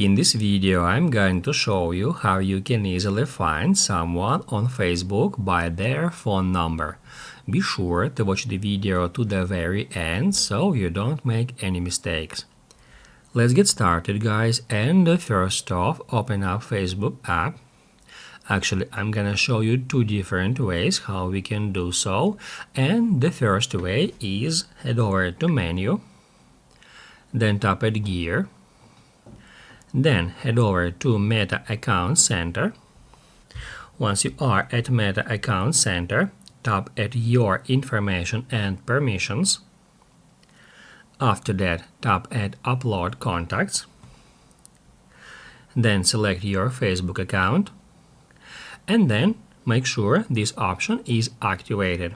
In this video, I'm going to show you how you can easily find someone on Facebook by their phone number. Be sure to watch the video to the very end so you don't make any mistakes. Let's get started, guys, and first off, open up Facebook app. Actually, I'm gonna show you two different ways how we can do so, and the first way is head over to menu, then tap at gear. Then head over to Meta Account Center. Once you are at Meta Account Center, tap at Your Information and Permissions. After that, tap at Upload Contacts. Then select your Facebook account. And then make sure this option is activated.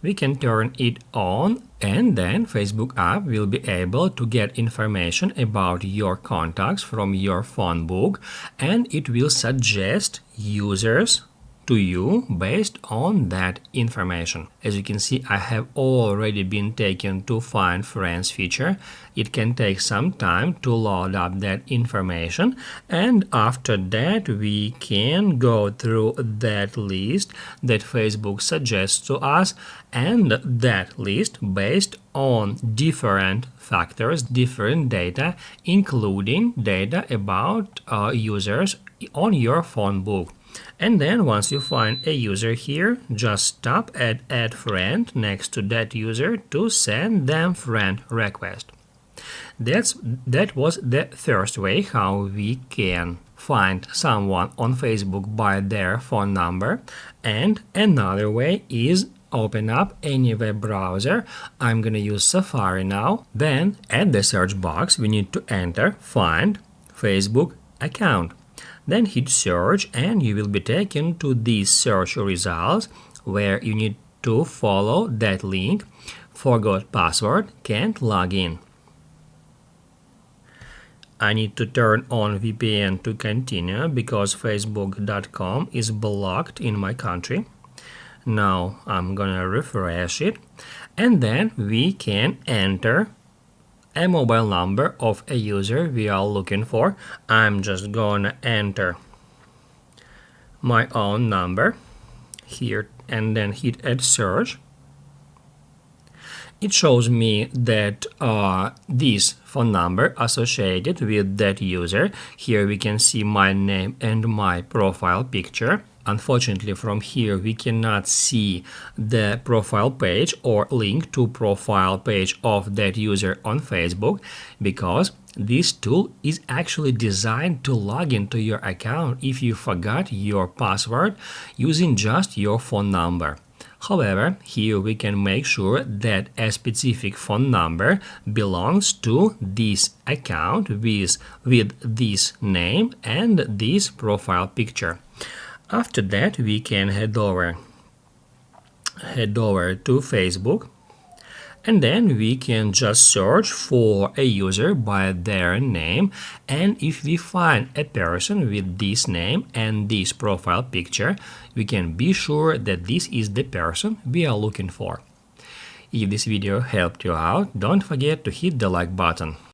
We can turn it on, and then Facebook app will be able to get information about your contacts from your phone book, and it will suggest users to you based on that information. As you can see, I have already been taken to Find Friends feature. It can take some time to load up that information, and after that we can go through that list that Facebook suggests to us, and that list based on different factors, different data, including data about users on your phone book. And then once you find a user here, just tap at Add Friend next to that user to send them friend request. That was the first way how we can find someone on Facebook by their phone number. And another way is open up any web browser. I'm gonna use Safari now. Then at the search box we need to enter Find Facebook Account. Then hit search and you will be taken to these search results where you need to follow that link. Forgot password, can't log in. I need to turn on VPN to continue because Facebook.com is blocked in my country. Now I'm gonna refresh it, and then we can enter a mobile number of a user we are looking for. I'm just gonna enter my own number here and then hit add search. It shows me that this phone number associated with that user. Here we can see my name and my profile picture. Unfortunately, from here we cannot see the profile page or link to profile page of that user on Facebook because this tool is actually designed to log into your account if you forgot your password using just your phone number. However, here we can make sure that a specific phone number belongs to this account with this name and this profile picture. After that, we can head over to Facebook, and then we can just search for a user by their name, and if we find a person with this name and this profile picture, we can be sure that this is the person we are looking for. If this video helped you out, don't forget to hit the like button.